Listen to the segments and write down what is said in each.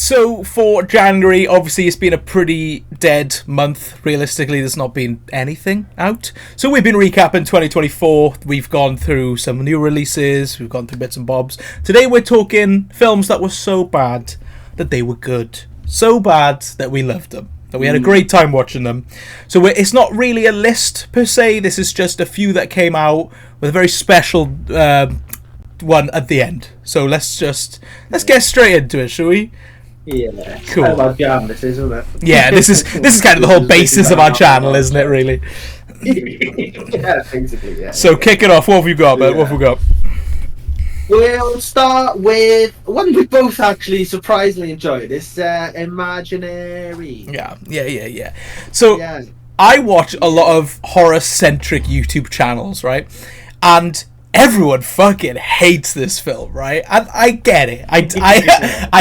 So for January, obviously it's been a pretty dead month. Realistically, there's not been anything out. So we've been recapping 2024. We've gone through some new releases. We've gone through bits and bobs. Today we're talking films that were so bad that they were good. So bad that we loved them. That we had a great time watching them. So it's not really a list per se. This is just a few that came out with a very special one at the end. So let's get straight into it, shall we? Yeah, cool. Kind of our jam, this is, isn't it? Yeah, this is kind of the whole basis of our channel, isn't it? Really. Yeah, basically. Yeah. So kick it off. What have you got, mate? What have we got? We'll start with one we both actually surprisingly enjoyed. It's Imaginary. Yeah. So Yeah. I watch a lot of horror-centric YouTube channels, right? And everyone fucking hates this film, right? And I get it. I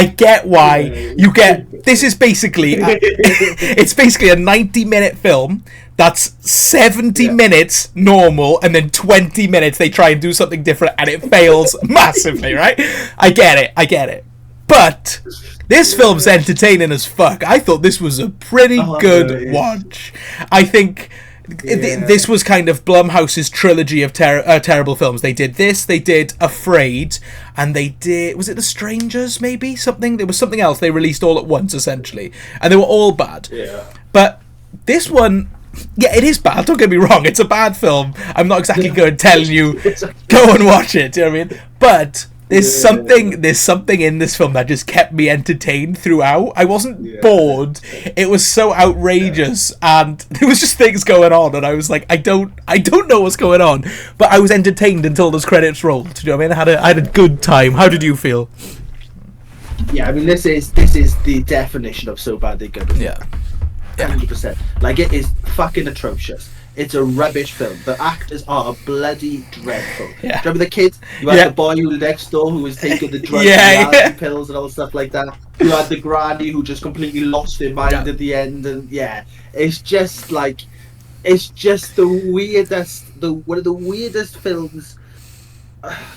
get why you get. This is basically it's basically a 90-minute film that's 70 minutes normal, and then 20 minutes they try and do something different, and it fails massively, right? I get it. But this film's entertaining as fuck. I thought this was a pretty good watch. I think this was kind of Blumhouse's trilogy of terrible films. They did this, they did Afraid, and they did... Was it The Strangers, maybe? There was something else they released all at once, essentially. And they were all bad. Yeah. But this one... Yeah, it is bad, don't get me wrong. It's a bad film. I'm not exactly going to tell you, go and watch it, do you know what I mean? But... There's something in this film that just kept me entertained throughout. I wasn't bored. It was so outrageous, and there was just things going on, and I was like, I don't know what's going on, but I was entertained until those credits rolled. Do you know what I mean? I had a good time. How did you feel? Yeah, I mean, this is the definition of so bad they're good. Yeah. 100%. Like, it is fucking atrocious. It's a rubbish film. The actors are bloody dreadful. Yeah. Remember the kid? You had the boy who was next door who was taking the drugs and pills and all stuff like that. You had the granny who just completely lost her mind at the end, and it's just the weirdest, one of the weirdest films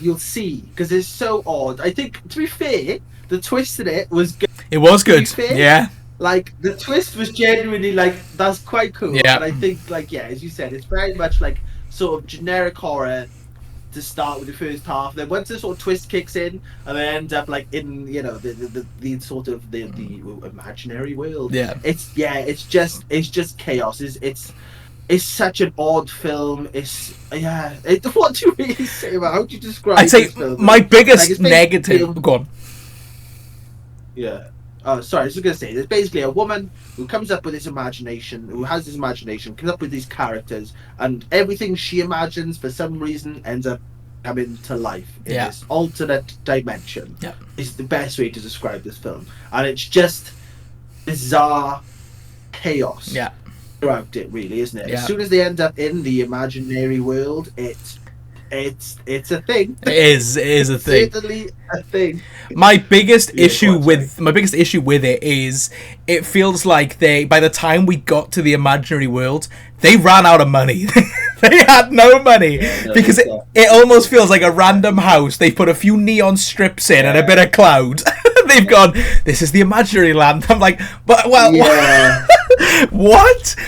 you'll see, because it's so odd. I think, to be fair, the twist in it was good. It was good. Yeah. Like, the twist was genuinely, like, that's quite cool. Yeah. And I think, like, as you said, it's very much, like, sort of generic horror to start with the first half. Then once the sort of twist kicks in, and they end up, like, in, you know, the sort of the imaginary world. Yeah. It's just chaos. It's such an odd film. What do you really say about how do you describe I'd say this film? my biggest negative... Go on. Yeah. Oh, sorry, I was just going to say, there's basically a woman who comes up with this imagination, comes up with these characters, and everything she imagines, for some reason, ends up coming to life in this alternate dimension. Yeah. Is the best way to describe this film. And it's just bizarre chaos throughout it, really, isn't it? Yeah. As soon as they end up in the imaginary world, it's a thing. It is a thing. Certainly a thing. My biggest issue with it is it feels like by the time we got to the imaginary world, they ran out of money. They had no money because it almost feels like a random house. They put a few neon strips in and a bit of cloud. They've gone, this is the imaginary land. I'm like, what?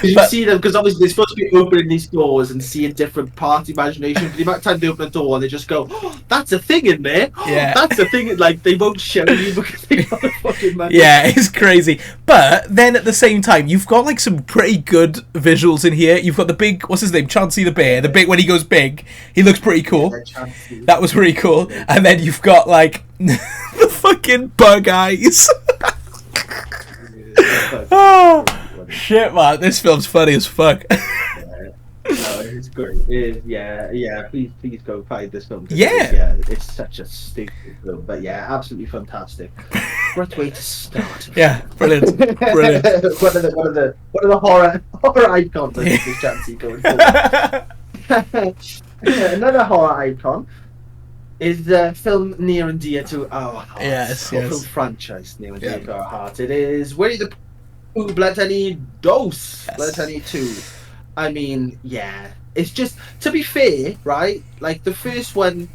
You see them, because obviously they're supposed to be opening these doors and seeing different parts of imagination. But the amount of time they open a door, they just go, that's a thing in there. Yeah. That's a thing. Like, they won't show you because they got the fucking money. Yeah, it's crazy. But then at the same time, you've got like some pretty good visuals in here. You've got the big, what's his name? Chansey the bear. The big, when he goes big, he looks pretty cool. That was pretty cool. And then you've got like the fucking bug eyes. Oh, shit, man. This film's funny as fuck. No, it's great. Please go find this film. It's such a stupid film, but absolutely fantastic. What way to start? Yeah, brilliant. one of the horror icons I think is Chansey going forward. Another horror icon is the film near and dear to our hearts. Yes. Film franchise near and dear to our hearts. It is Winnie the Pooh, Blood Honey Dose, Blood Honey 2. I mean, it's just, to be fair, right? Like, the first one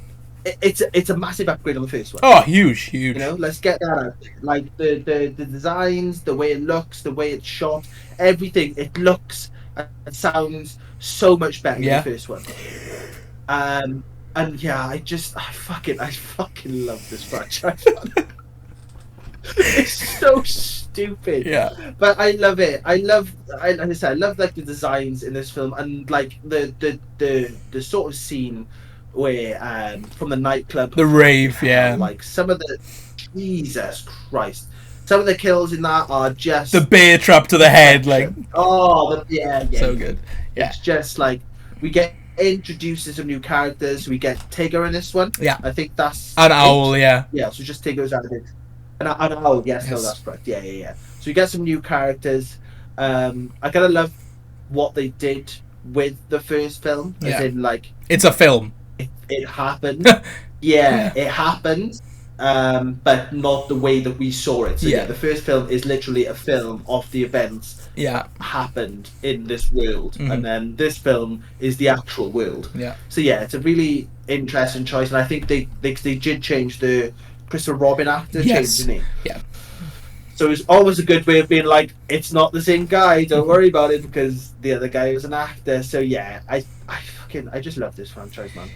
it's a massive upgrade on the first one. Oh, huge. You know, let's get that out. Like the designs, the way it looks, the way it's shot, everything. It looks and sounds so much better than the first one. And yeah, I fucking love this franchise. It's so stupid. Yeah. But I love it. I love like the designs in this film, and like the sort of scene where from the nightclub, the rave, like some of the Jesus Christ, some of the kills in that are just the bear trap to the head, like so good. Yeah, it's just like we get introduced to some new characters. We get Tigger in this one. Yeah, I think that's an owl. Yeah, so just Tigger's out of it. An owl. Yes, no, that's correct. Yeah. So you get some new characters. I kind of love what they did with the first film. As in, like, it's a film. It happened. It happened. But not the way that we saw it. So the first film is literally a film of the events happened in this world, and then this film is the actual world. So it's a really interesting choice, and I think they did change the Christopher Robin actor, didn't he? Yeah. So it's always a good way of being like, it's not the same guy, don't worry about it, because the other guy was an actor. So I just love this franchise, man.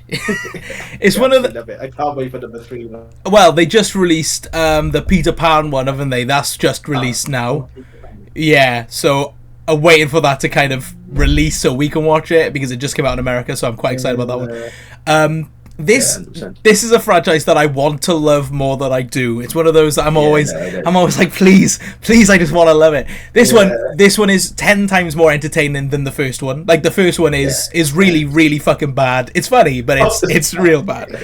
It's one of the. Love it. I can't wait for number 3. Man. Well, they just released the Peter Pan one, haven't they? That's just released now. Yeah, so I'm waiting for that to kind of release so we can watch it, because it just came out in America. So I'm quite excited about that one. This is a franchise that I want to love more than I do. It's one of those that I'm always like, please, I just want to love it. This one is 10 times more entertaining than the first one. Like, the first one is really, really fucking bad. It's funny, but it's real bad.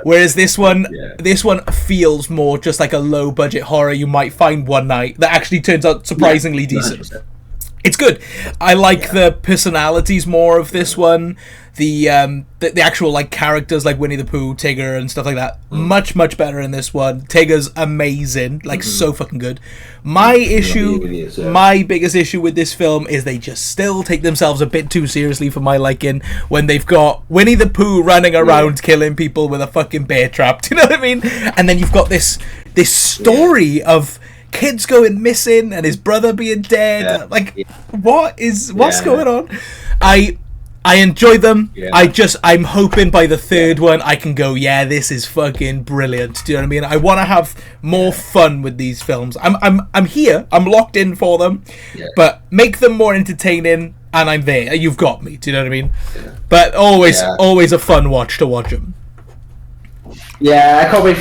Whereas this one feels more just like a low budget horror you might find one night that actually turns out surprisingly decent. It's good. I like the personalities more of this one. The actual like characters like Winnie the Pooh, Tigger, and stuff like that. Much better in this one. Tigger's amazing, like so fucking good. My biggest issue with this film is they just still take themselves a bit too seriously for my liking when they've got Winnie the Pooh running around killing people with a fucking bear trap. Do you know what I mean? And then you've got this story of kids going missing and his brother being dead. What's going on? I enjoy them. I'm hoping by the third one I can go, this is fucking brilliant. Do you know what I mean? I want to have more fun with these films. I'm here. I'm locked in for them. But make them more entertaining, and I'm there. You've got me. Do you know what I mean? But always a fun watch to watch them. Yeah, I can't wait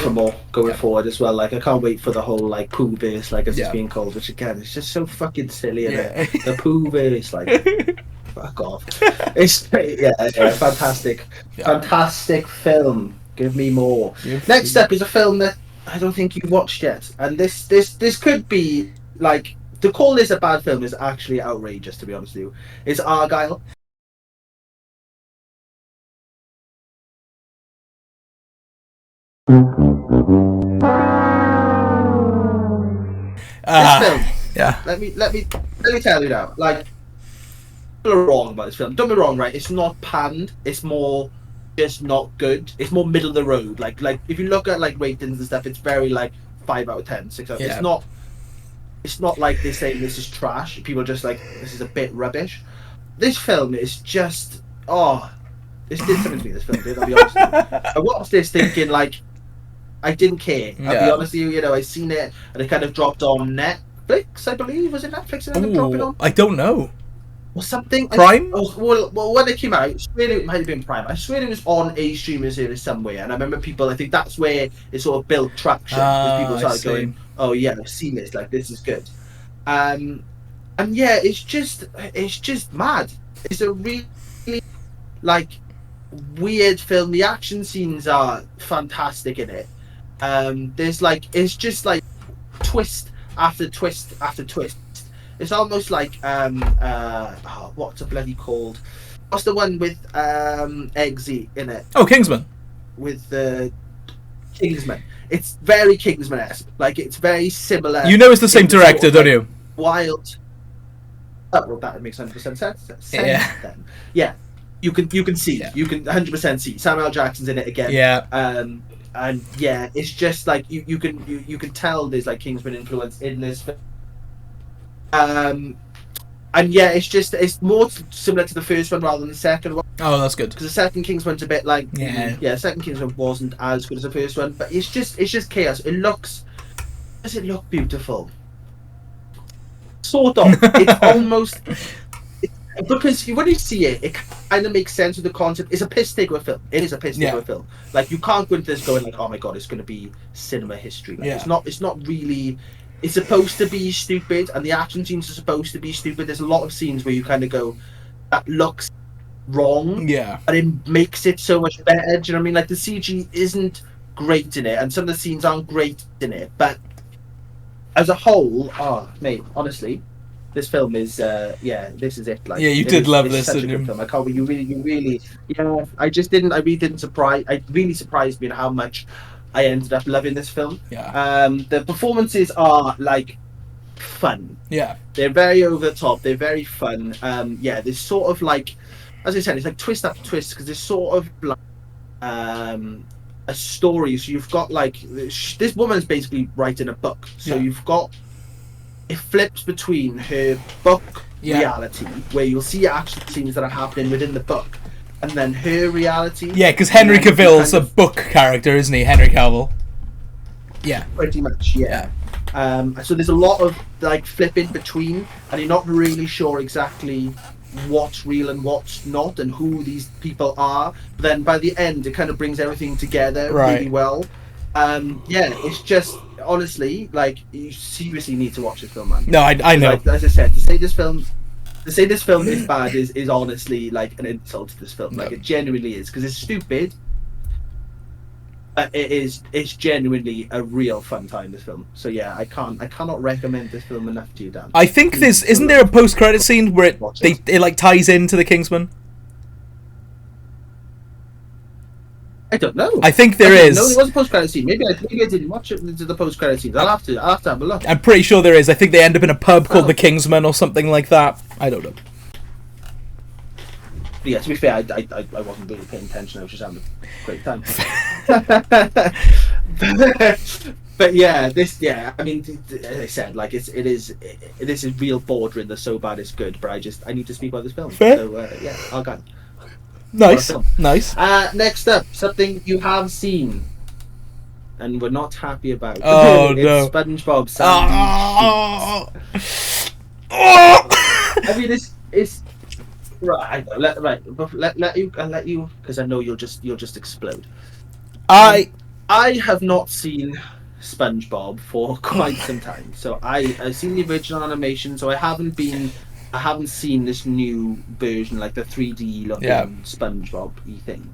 for more going forward as well. Like, I can't wait for the whole like Pooh verse, like as it's being called, which again is just so fucking silly. The Pooh verse, like, fuck off. It's fantastic, fantastic film. Give me more. Next up is a film that I don't think you've watched yet, and this could be like, to call this a bad film is actually outrageous, to be honest with you. It's Argyle. This film, let me tell you now, like, people are wrong about this film. Don't be wrong, right? It's not panned. It's more just not good. It's more middle of the road. Like if you look at like ratings and stuff, it's very like 5 out of 10, 6 out. It's not like they're saying this is trash. People are just like, this is a bit rubbish. This film is just this did something to me. This film did. I'll be honest with you. I watched this thinking like, I didn't care. I'll be honest with you. You know, I seen it and it kind of dropped on Netflix. I believe, was it Netflix? I don't know. Or something. Prime? Well, when it came out, I swear it might have been Prime. I swear it was on a streaming service somewhere, and I remember people. I think that's where it sort of built traction. People started going, "Oh yeah, I've seen this. Like, this is good." And yeah, it's just mad. It's a really like weird film. The action scenes are fantastic in it. There's like, it's just like twist after twist after twist. It's almost like what's it bloody called? What's the one with Eggsy in it? Oh, Kingsman. With the Kingsman. It's very Kingsman-esque. Like, it's very similar. You know, it's the same director, don't you? Wild. Oh, well, that makes 100% sense. Then. Yeah. you can see, you can 100% see Samuel L. Jackson's in it again. Yeah. And yeah, it's just like you can tell there's like Kingsman influence in this film. And yeah, it's more similar to the first one rather than the second one. Oh, that's good. Because the second Kingsman's a bit like the second Kingsman wasn't as good as the first one, but it's just chaos. Does it look beautiful? Sort of. It's almost because when you see it, it kind of makes sense with the concept. It's a piss take of a film. It is a piss take of a film. Like, you can't go into this going like, oh my god, it's going to be cinema history. Like, it's not really. It's supposed to be stupid, and the action scenes are supposed to be stupid. There's a lot of scenes where you kind of go, that looks wrong. Yeah. But it makes it so much better. Do you know what I mean? Like, the CG isn't great in it, and some of the scenes aren't great in it, but as a whole, mate, honestly, this film is this is it. Like, you did love this, such a good film. I can't. You really, I really surprised me in how much I ended up loving this film. Yeah. The performances are like fun. Yeah. They're very over the top. They're very fun. There's sort of like, as I said, it's like twist after twist, because there's sort of like a story. So you've got like this woman's basically writing a book. So you've got, it flips between her book reality, where you'll see action scenes that are happening within the book, and then her reality. Yeah, because Henry Cavill's a book character, isn't he? Henry Cavill. Yeah. Pretty much, yeah. So there's a lot of like flipping between, and you're not really sure exactly what's real and what's not, and who these people are. But then by the end, it kind of brings everything together really well. It's just, honestly, like, you seriously need to watch this film, man. No, I know. Like, as I said, to say this film is bad is honestly like an insult to this film. Like, it genuinely is, because it's stupid. But it's genuinely a real fun time, this film. So yeah, I cannot recommend this film enough to you, Dan. I think isn't there a post-credit scene where it like ties into the Kingsman? I don't know. I think there is. No, there was a post-credit scene. Maybe I didn't watch it into the post-credit scenes. I'll have to have a look. I'm pretty sure there is. I think they end up in a pub called the Kingsman or something like that. I don't know. But yeah, to be fair, I wasn't really paying attention. I was just having a great time. But yeah, I mean, as I said, like, this is real bordering the so bad it's good. But I need to speak about this film. Fair. So I'll go. Nice. Next up, something you have seen and we're not happy about. Oh it's no! SpongeBob Sandy. I mean, it's right. Let you, because I know you'll just explode. I have not seen SpongeBob for quite some time, so I've seen the original animation, so I haven't seen this new version, like the 3D looking SpongeBob-y thing.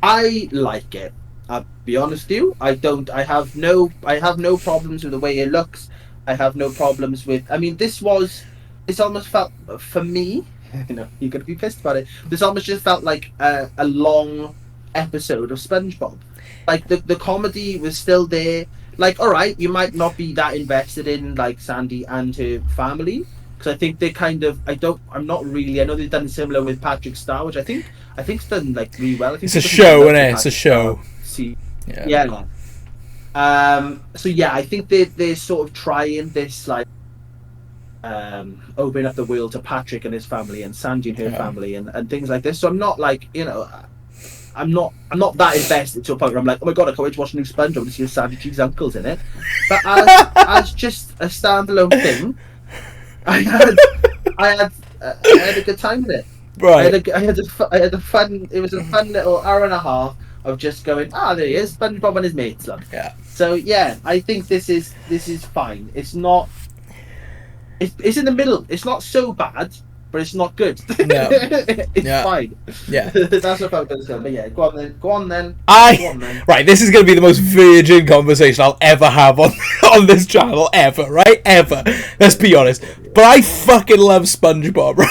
I like it. I'll be honest with you. I have no problems with the way it looks. I have no problems with. I mean, it's almost felt, for me, you know, you're gonna be pissed about it. This almost just felt like a long episode of SpongeBob. Like, the comedy was still there. Like, all right, you might not be that invested in like Sandy and her family, because I think they kind of. I'm not really. I know they've done similar with Patrick Star, which I think it's done like really well. I think it's a show, isn't it? It's a show. Yeah. So yeah, I think they're sort of trying this, like, opening up the world to Patrick and his family and Sandy and her family and things like this. So I'm not like, you know, I'm not that invested to a point where I'm like, oh my god, I can't wait to watch a new SpongeBob to see Sandy Cheeks' uncles in it. But as just a standalone thing, I had a good time with it. Right. I had a fun. It was a fun little hour and a half of just going, there he is, SpongeBob and his mates. Look. Yeah. So yeah, I think this is fine. It's not. It's in the middle. It's not so bad, but it's not good. No. It's fine. Yeah. That's what I'm saying. But yeah, go on then. Right, this is going to be the most virgin conversation I'll ever have on this channel, ever, right? Ever. Let's be honest. But I fucking love SpongeBob, right?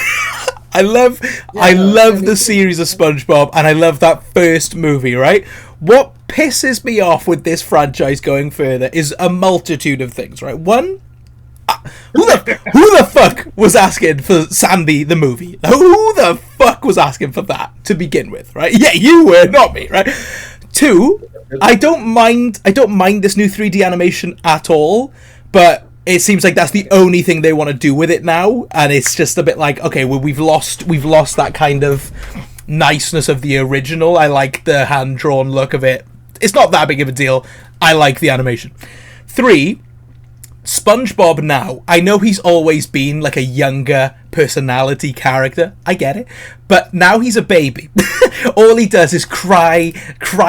I love the series of SpongeBob, and I love that first movie, right? What pisses me off with this franchise going further is a multitude of things, right? One, Who the fuck was asking for Sandy the movie? Who the fuck was asking for that to begin with, right? Yeah, you were, not me, right? 2, I don't mind this new 3D animation at all, but it seems like that's the only thing they want to do with it now, and it's just a bit like, okay, well, we've lost that kind of niceness of the original. I like the hand-drawn look of it. It's not that big of a deal. I like the animation. 3, SpongeBob now. I know he's always been like a younger personality character. I get it. But now he's a baby. All he does is cry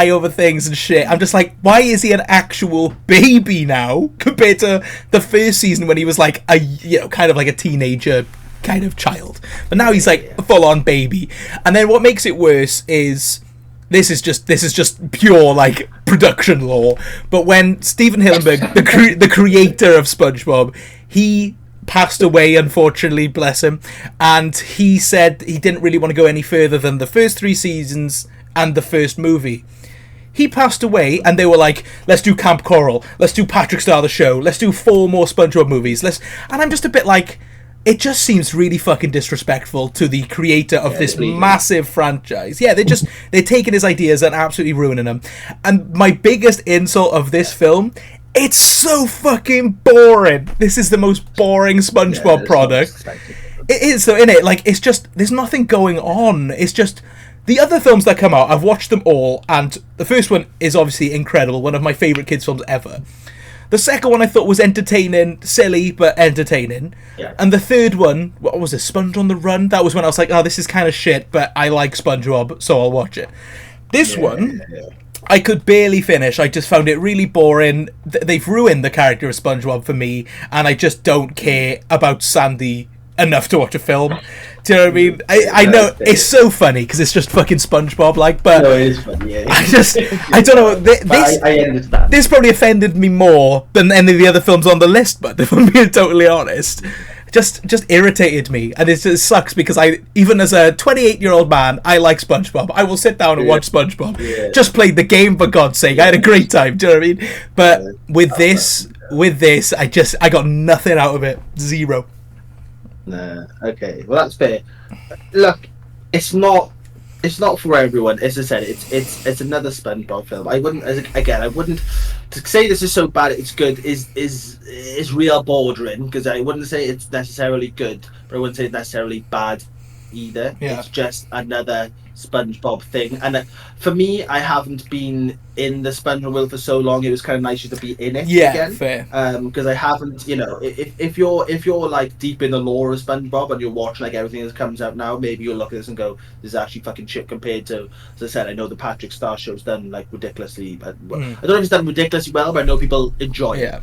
over things and shit. I'm just like, why is he an actual baby now compared to the first season when he was like a, you know, kind of like a teenager kind of child. But now he's like a full-on baby. And then what makes it worse is this is just pure like production law. But when Stephen Hillenburg, the creator of SpongeBob, he passed away, unfortunately, bless him, and he said he didn't really want to go any further than the first 3 seasons and the first movie. He passed away, and they were like, let's do Camp Coral, let's do Patrick Star the Show, let's do 4 more SpongeBob movies, and I'm just a bit like, it just seems really fucking disrespectful to the creator of this massive franchise. Yeah, they're taking his ideas and absolutely ruining them. And my biggest insult of this film, it's so fucking boring. This is the most boring SpongeBob product. It is, though, innit? Like, it's just, there's nothing going on. It's just, the other films that come out, I've watched them all, and the first one is obviously incredible, one of my favourite kids' films ever. The second one I thought was entertaining, silly, but entertaining. Yeah. And the third one, what was it, Sponge on the Run? That was when I was like, oh, this is kind of shit, but I like SpongeBob, so I'll watch it. This one, I could barely finish. I just found it really boring. They've ruined the character of SpongeBob for me, and I just don't care about Sandy enough to watch a film. Do you know what I mean? I know it's so funny because it's just fucking SpongeBob, like, but no, it is funny, yeah. I don't know. This probably offended me more than any of the other films on the list, but if I'm being totally honest, just irritated me, and it just sucks because even as a 28-year-old man, I like SpongeBob. I will sit down and watch SpongeBob. Yeah. Just played the game, for God's sake. I had a great time. Do you know what I mean? But with this, I got nothing out of it. Zero. Nah, okay. Well, that's fair. Look, it's not for everyone. As I said, it's another SpongeBob film. I wouldn't to say this is so bad it's good is real bordering, because I wouldn't say it's necessarily good, but I wouldn't say it's necessarily bad either. Yeah. It's just another SpongeBob thing, and for me, I haven't been in the SpongeBob world for so long. It was kind of nice to be in it again. Fair. Because I haven't, if you're like deep in the lore of SpongeBob and you're watching like everything that comes out now, maybe you'll look at this and go, "This is actually fucking shit." Compared to, as I said, I know the Patrick Star Show's done like ridiculously. I don't know if it's done ridiculously well, but I know people enjoy it.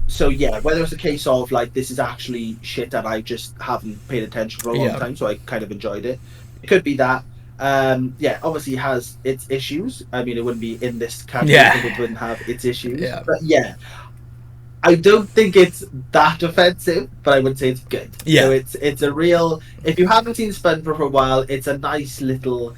So yeah, whether it's a case of like this is actually shit and I just haven't paid attention for a long time, so I kind of enjoyed it. It could be that. Obviously it has its issues. I mean, it wouldn't be in this category if it wouldn't have its issues. Yeah. But yeah, I don't think it's that offensive, but I would say it's good. Yeah. So it's a real. If you haven't seen SpongeBob for a while, it's a nice little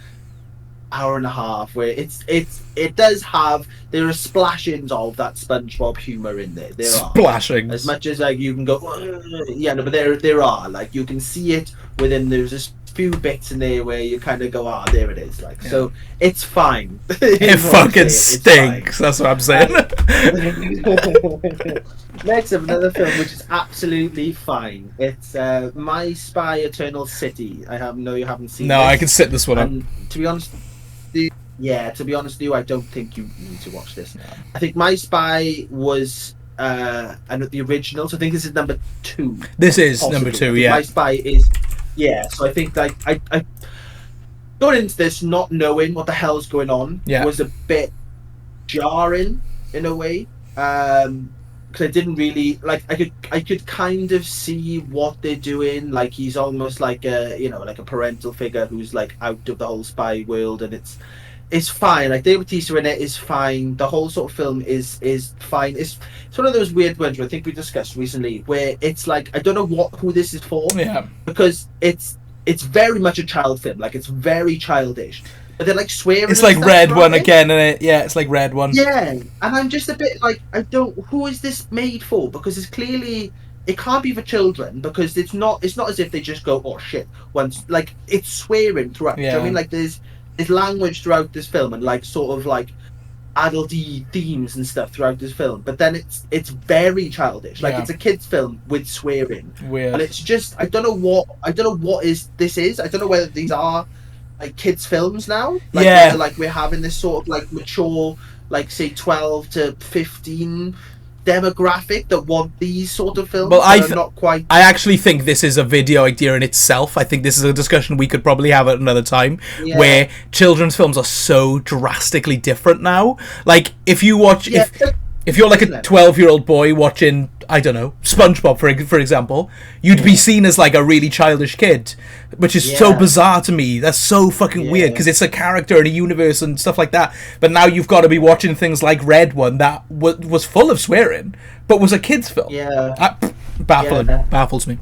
hour and a half where it does have, there are splashings of that SpongeBob humor in there. There are splashings. As much as like you can go, but there are, like, you can see it within. There's this few bits in there where you kind of go, there it is, like, so it's fine. It fucking stinks. That's what I'm saying. Next up, another film which is absolutely fine. It's My Spy Eternal City. I know you haven't seen. No, this. I can sit this one up. To be honest with you, I don't think you need to watch this. I think My Spy was the original, so I think this is number 2. This is possibly. Number 2, yeah. My Spy is. Yeah, so I think like I going into this not knowing what the hell's going on was a bit jarring in a way, because I didn't really like. I could kind of see what they're doing. Like, he's almost like like a parental figure who's like out of the whole spy world, and it's fine. Like, Dave Bautista in it is fine. The whole sort of film is fine. It's one of those weird ones where I think we discussed recently, where it's like, I don't know who this is for. Yeah. Because it's very much a child film. Like, it's very childish. But they're like swearing. It's like Red One again, isn't it? Yeah, it's like Red One. Yeah, and I'm just a bit like, who is this made for? Because it's clearly it can't be for children because it's not as if they just go, oh shit, once, like, it's swearing throughout. Do you know what I mean? Like, there's language throughout this film and like sort of like adulty themes and stuff throughout this film, but then it's very childish. Like, it's a kids film with swearing. Weird. And it's just, I don't know what this is. I don't know whether these are like kids films now. Like, whether, like, we're having this sort of like mature, like, say 12 to 15 demographic that want these sort of films. Well, I actually think this is a video idea in itself. I think this is a discussion we could probably have at another time, where children's films are so drastically different now. Like, if you watch, if you're like a 12-year-old boy watching, I don't know, SpongeBob, for example, you'd be seen as like a really childish kid, which is so bizarre to me. That's so fucking weird, because it's a character in a universe and stuff like that. But now you've got to be watching things like Red One that was full of swearing, but was a kid's film. Baffles me.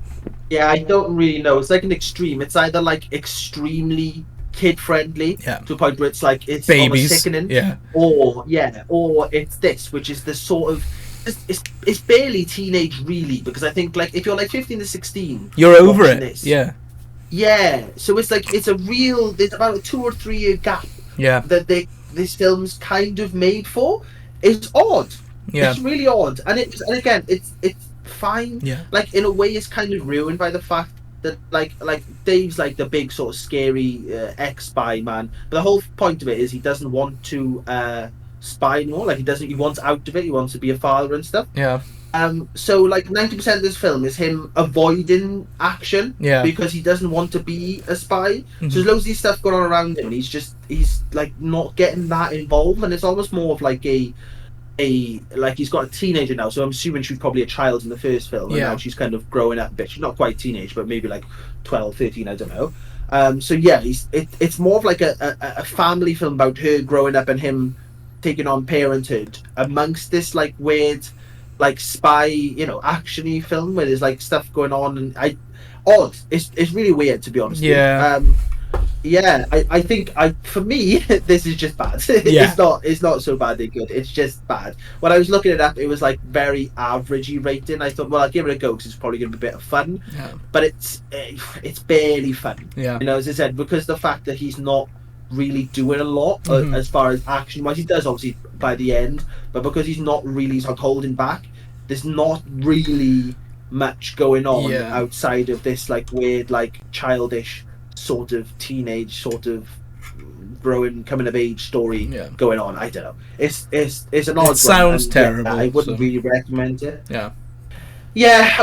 Yeah, I don't really know. It's like an extreme. It's either like extremely kid-friendly to a point where it's like it's babies, sickening, or it's this, which is the sort of it's barely teenage, really, because I think, like, if you're like 15 to 16, you're over it. So it's like there's about a 2 or 3 year gap that this film's kind of made for. It's odd. It's really odd, and again it's fine. Like, in a way, it's kind of ruined by the fact that like Dave's like the big sort of scary ex-spy man, but the whole point of it is he doesn't want to spy anymore. Like, he wants out of it. He wants to be a father and stuff. So like 90% of this film is him avoiding action because he doesn't want to be a spy. So there's loads of these stuff going on around him, and he's like not getting that involved, and it's almost more of like like, he's got a teenager now, so I'm assuming she was probably a child in the first film, and now she's kind of growing up a bit. She's not quite teenage, but maybe like 12, 13, I don't know. So it's more of like a family film about her growing up and him taking on parenthood amongst this like weird like spy, you know, actiony film where there's like stuff going on, and it's really weird, to be honest. I think for me this is just bad. It's not so badly good, it's just bad. When I was looking it up, it was like very averagey rating. I thought, well, I'll give it a go because it's probably going to be a bit of fun, but it's barely fun. You know, as I said, because the fact that he's not really doing a lot as far as action wise. He does, obviously, by the end, but because he's not really sort of holding back, there's not really much going on outside of this like weird, like childish sort of teenage sort of growing coming of age story going on. I don't know, it's an odd one. Sounds terrible. I wouldn't really recommend it. I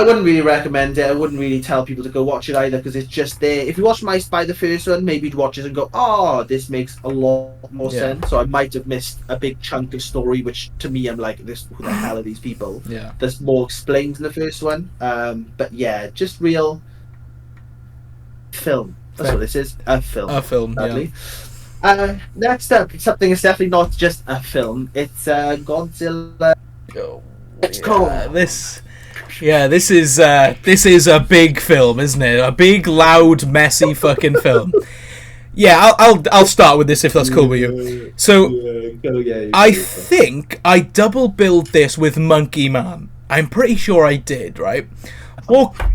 wouldn't really recommend it. I wouldn't really tell people to go watch it either, because it's just there. If you watch My Spy, the first one, maybe you'd watch it and go, oh, this makes a lot more sense. So I might have missed a big chunk of story, which to me, I'm like, who the hell are these people? There's more explained in the first one. But yeah, just real film. That's what this is. A film. A film, sadly. Next up, something that's definitely not just a film. It's Godzilla X Kong. This is a big film, isn't it? A big, loud, messy fucking film. I'll start with this if that's cool with you. So, I think I double billed this with Monkey Man. I'm pretty sure I did, right?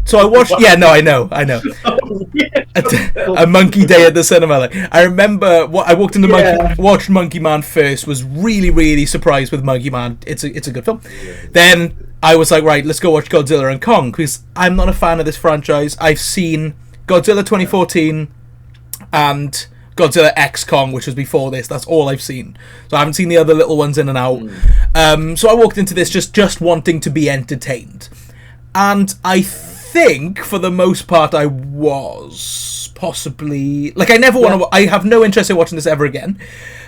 So I watched. Yeah, no, I know. A Monkey Day at the cinema. Like, I remember I walked into watched Monkey Man first. Was really, really surprised with Monkey Man. It's a good film. Then I was like, right, let's go watch Godzilla and Kong, because I'm not a fan of this franchise. I've seen Godzilla 2014 and Godzilla X Kong, which was before this. That's all I've seen. So I haven't seen the other little ones in and out. So I walked into this just wanting to be entertained. And I think, for the most part, I was possibly... Like, I never want to... I have no interest in watching this ever again.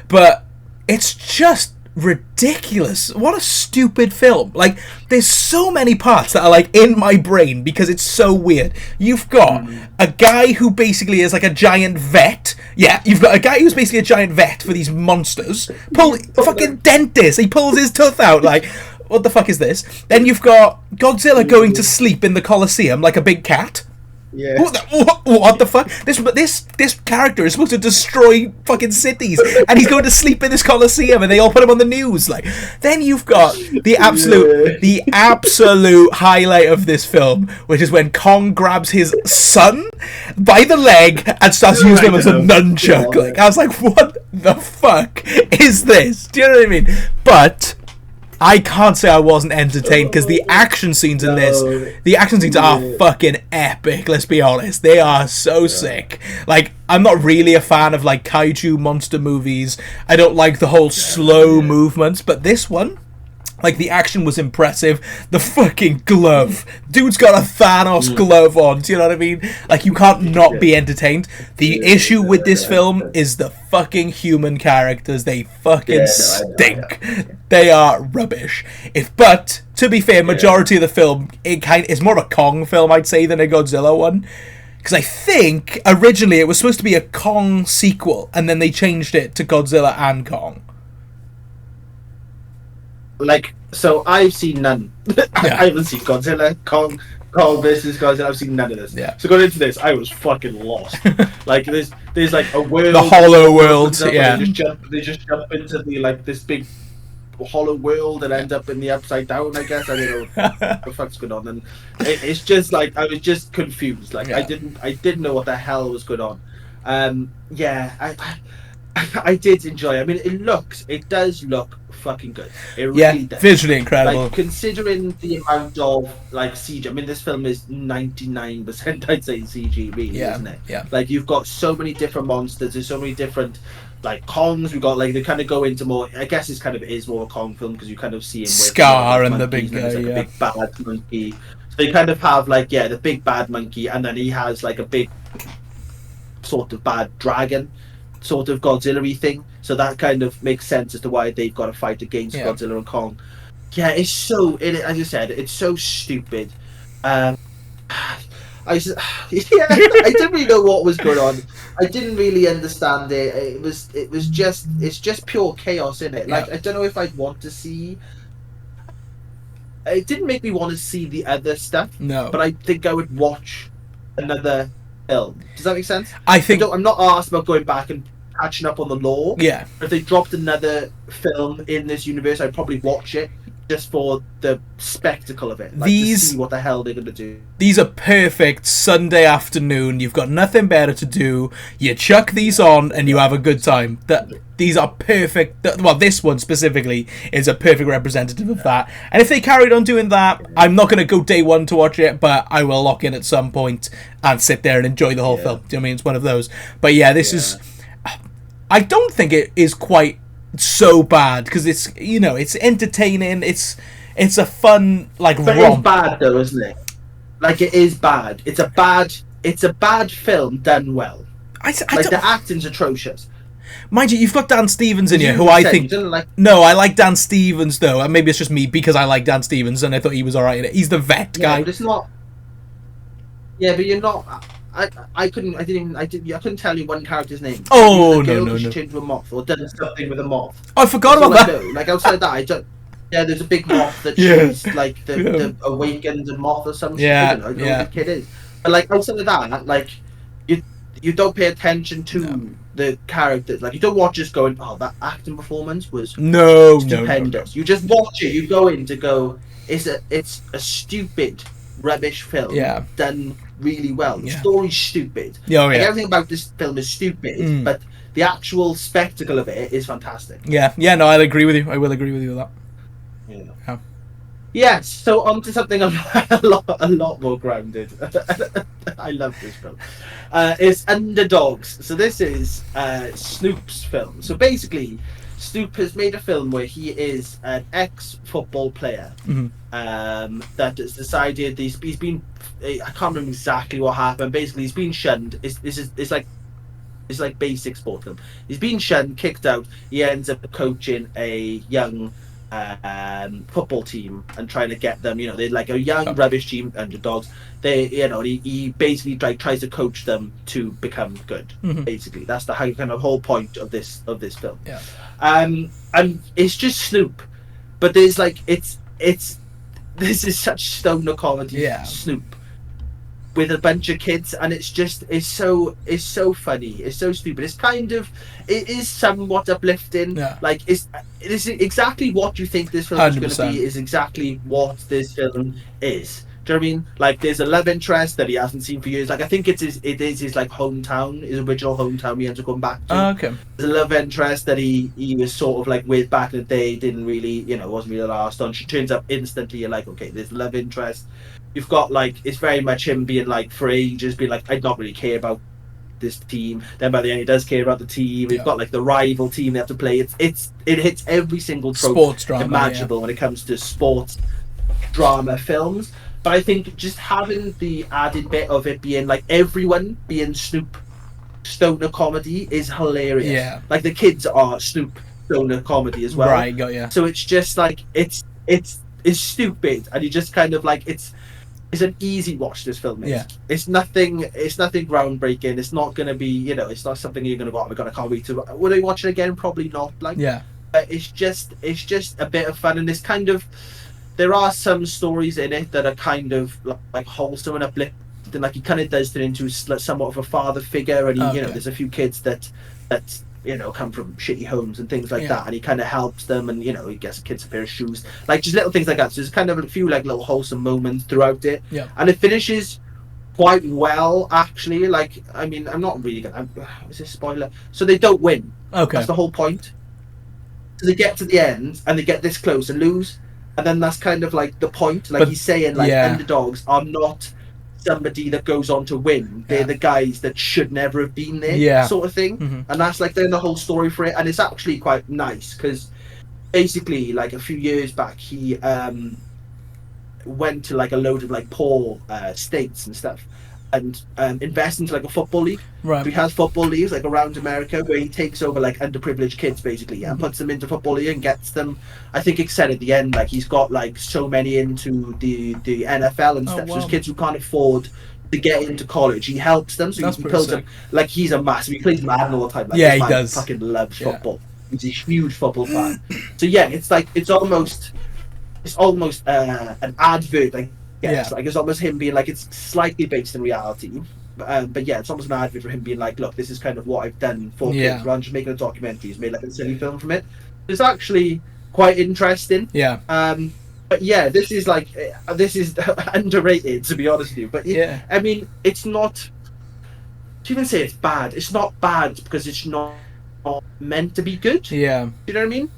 But it's just ridiculous. What a stupid film. Like, there's so many parts that are, like, in my brain because it's so weird. You've got a guy who basically is, like, a giant vet. Yeah, you've got a guy who's basically a giant vet for these monsters. Fucking dentist. He pulls his tooth out, like... What the fuck is this? Then you've got Godzilla going to sleep in the Colosseum like a big cat. Yeah. What the fuck? This character is supposed to destroy fucking cities, and he's going to sleep in this coliseum, and they all put him on the news. Like, then you've got the absolute highlight of this film, which is when Kong grabs his son by the leg and starts using him as a nunchuck. Like, I was like, what the fuck is this? Do you know what I mean? But I can't say I wasn't entertained, because the action scenes in this, are fucking epic, let's be honest. They are so sick. Like, I'm not really a fan of, like, kaiju monster movies. I don't like the whole slow movements, but this one, like, the action was impressive. The fucking glove. Dude's got a Thanos glove on, do you know what I mean? Like, you can't not be entertained. The issue with this film is the fucking human characters. They fucking stink. They are rubbish. But, to be fair, majority of the film, it's more of a Kong film, I'd say, than a Godzilla one. Because I think, originally, it was supposed to be a Kong sequel, and then they changed it to Godzilla and Kong. Like, so I've seen none. I haven't seen Godzilla, Kong versus Godzilla. I've seen none of this. Yeah. So going into this, I was fucking lost. Like, there's like a world, the hollow world. Yeah. They just jump into the, like, this big hollow world and end up in the upside down. I guess I don't know what the fuck's going on, and it's just like I was just confused. Like, I didn't know what the hell was going on. I did enjoy it. I mean, it does look fucking good. It really does. Visually incredible. Like, considering the amount of, like, CG, I mean, this film is 99%, I'd say, CG, really, isn't it? Yeah. Like, you've got so many different monsters, there's so many different, like, Kongs. We've got, like, they kind of go into more, I guess it is more a Kong film, because you kind of see him with Scar and the big guy, a big bad monkey. So they kind of have, like, the big bad monkey, and then he has, like, a big sort of bad dragon sort of Godzilla-y thing, so that kind of makes sense as to why they've got to fight against Godzilla and Kong. Yeah, it's so, as you said, it's so stupid. I didn't really know what was going on. I didn't really understand it. It's just pure chaos in it. Like, I don't know if I'd want to see. It didn't make me want to see the other stuff. No, but I think I would watch another film. Does that make sense? I'm not asked about going back and catching up on the lore. Yeah. If they dropped another film in this universe, I'd probably watch it just for the spectacle of it. Like, to see what the hell they're going to do. These are perfect Sunday afternoon. You've got nothing better to do. You chuck these on and you have a good time. These are perfect. Well, this one specifically is a perfect representative of that. And if they carried on doing that, I'm not going to go day one to watch it, but I will lock in at some point and sit there and enjoy the whole film. Do you know what I mean? It's one of those. But yeah, this is... I don't think it is quite so bad, because it's, it's entertaining. It's a fun, like, but romp. It's bad though, isn't it? Like, it is bad. It's a bad film done well. The acting's atrocious. Mind you, you've got Dan Stevens in here, who I think... No, I like Dan Stevens, though. And maybe it's just me, because I like Dan Stevens, and I thought he was alright in it. He's the vet guy. But it's not... Yeah, but you're not... I couldn't tell you one character's name. Oh, no. She changed to a moth, or done something with a moth. Oh, I forgot about that. Like, outside of that, I don't... Yeah, there's a big moth that she's, like, the awakened moth or something. I don't know who the kid is. But, like, outside of that, like, you don't pay attention to the characters. Like, you don't watch just going, oh, that acting performance was stupendous. No. You just watch it. You go in to go, it's a stupid, rubbish film done really well. The story's stupid. Like, everything about this film is stupid, but the actual spectacle of it is fantastic. Yeah, no, I'll agree with you. I will agree with you with that. Yeah. Yes, so on to something a lot more grounded. I love this film. It's Underdogs. So this is Snoop's film. So basically, Snoop has made a film where he is an ex-football player that has decided he's been... I can't remember exactly what happened. Basically, he's been shunned. It's like basic sport film. He's been shunned, kicked out. He ends up coaching a young football team and trying to get them. They're like a young rubbish team, Underdogs. He basically tries to coach them to become good. Basically, that's the whole point of this film. Yeah. And it's just Snoop, but there's like this is such stoner comedy. Snoop. with a bunch of kids, and it's so funny, it's so stupid. It is somewhat uplifting. Yeah. Like it is exactly what you think this film is going to be. Is exactly what this film is. Do you know what I mean? Like, there's a love interest that he hasn't seen for years. Like, I think it is his like hometown, his original hometown. He ends up going back to. Oh, okay. There's a love interest that he was sort of like with back in the day. Didn't really, wasn't really last on. She turns up instantly. You're like, okay, there's love interest. You've got like, it's very much him being like, for ages being like, I don't really care about this team. Then by the end, he does care about the team. You've got like the rival team they have to play. It hits every single trope sports drama imaginable when it comes to sports drama films. But I think just having the added bit of it being like everyone being Snoop stoner comedy is hilarious. Yeah. Like the kids are Snoop stoner comedy as well. Right, got you. So it's just like it's stupid, and you just kind of like it's an easy watch. This film is. Yeah. It's nothing groundbreaking. It's not gonna be it's not something you're gonna go, oh my god, I can't wait to. Would I watch it again? Probably not. Like but it's just a bit of fun, and it's kind of. There are some stories in it that are kind of like wholesome and uplifting. Like he kind of does turn into somewhat of a father figure, and he, there's a few kids that come from shitty homes and things like that, and he kind of helps them, and he gets the kids a pair of shoes, like just little things like that. So there's kind of a few like little wholesome moments throughout it, and it finishes quite well actually. Like, I mean, I'm not really gonna. Is this a spoiler? So they don't win. Okay, that's the whole point. So they get to the end and they get this close and lose. And then that's kind of like the point. Like he's saying, like underdogs are not somebody that goes on to win. They're the guys that should never have been there, sort of thing. Mm-hmm. And that's like then the whole story for it. And it's actually quite nice because basically, like a few years back, he went to like a load of like poor states and stuff, and invest into like a football league. Right. So he has football leagues like around America where he takes over like underprivileged kids basically and puts them into football league and gets them. I think it said at the end like he's got like so many into the NFL and stuff. So there's kids who can't afford to get into college. He helps them, so he builds them. Like he's a massive. He plays Madden all the time. Like, he does. Fucking loves football. He's a huge football fan. So yeah, it's like it's almost an advert. Like like it's almost him being like it's slightly based in reality. But yeah, it's almost an advert for him being like, look, this is kind of what I've done for kids. Rather than just making a documentary, he's made like a silly film from it. It's actually quite interesting. Yeah. But yeah, this is underrated, to be honest with you. But I mean, it's not. To even say it's bad, it's not bad because it's not meant to be good. Yeah. You know what I mean?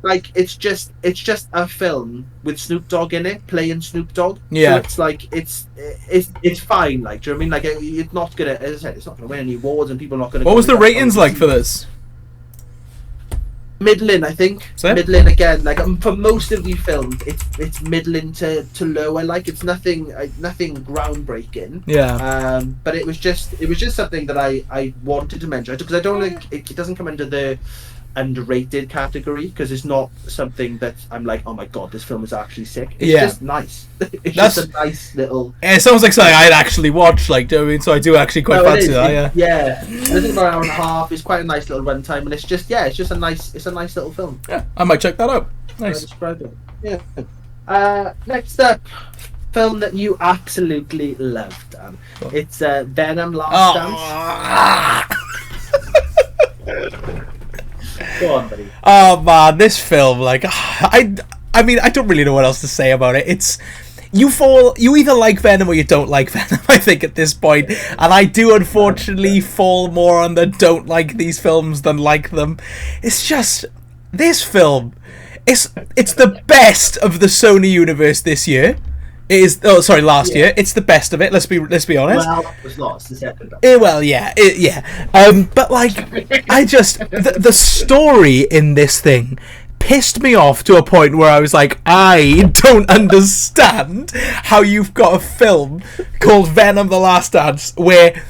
Like it's just a film with Snoop Dogg in it, playing Snoop Dogg. Yeah. So it's like it's fine. Like, do you know what I mean? Like it's not gonna, as I said, it's not gonna win any awards, and people are not gonna. What was the ratings like for this? Middling, I think. Middling again. Like for most of these films, it's middling to lower. Like it's nothing groundbreaking. Yeah. But it was just something that I wanted to mention because I don't think it doesn't come under the underrated category because it's not something that I'm like, oh my god, this film is actually sick. It's just nice. It's just a nice little. It sounds like something I'd actually watch. Like, do you know what I mean? So I do actually quite fancy that. Yeah. I think about an hour and a half. It's quite a nice little runtime, and it's just a nice little film. Yeah, I might check that out. Nice. Yeah. Next up, film that you absolutely loved. It's Venom: Last Dance. Go on, buddy. Oh man, this film, like, I mean, I don't really know what else to say about it. It's you either like Venom or you don't like Venom, I think, at this point. And I do unfortunately fall more on the don't like these films than like them. It's just this film. It's the best of the Sony universe this year. It is. Oh, sorry, last year. It's the best of it. Let's be honest. Well, it was lost the second. Well, yeah. But like, the story in this thing pissed me off to a point where I was like, I don't understand how you've got a film called Venom: The Last Dance where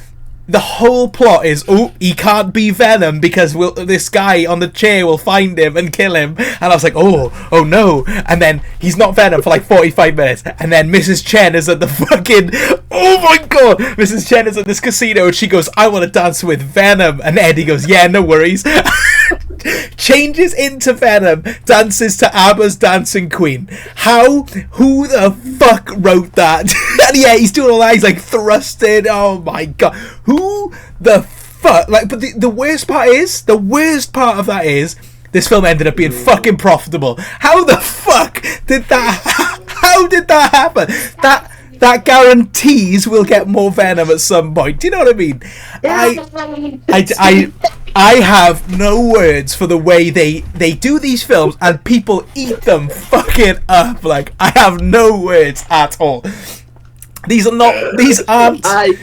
the whole plot is, he can't be Venom because this guy on the chair will find him and kill him. And I was like, oh no. And then he's not Venom for like 45 minutes. And then Mrs. Chen is at the fucking, oh my god, Mrs. Chen is at this casino and she goes, I want to dance with Venom. And Eddie goes, yeah, no worries. changes into Venom, dances to ABBA's Dancing Queen. Who the fuck wrote that? And yeah, he's doing all that, he's like thrusting, oh my god. Who the fuck? Like, but the worst part of that is, this film ended up being fucking profitable. How the fuck did that, how did that happen? That guarantees we'll get more Venom at some point. Do you know what I mean? I have no words for the way they do these films and people eat them fucking up. Like, I have no words at all. These aren't. I'm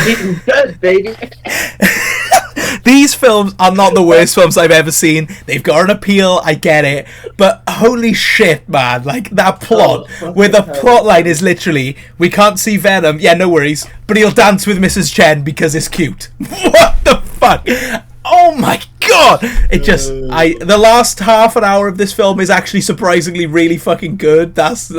eating good, baby. These films are not the worst films I've ever seen. They've got an appeal, I get it. But holy shit, man. Like, that plot, where the plot line is literally, we can't see Venom, yeah, no worries, but he'll dance with Mrs. Chen because it's cute. What the fuck? Oh my god! It just, the last half an hour of this film is actually surprisingly really fucking good. That's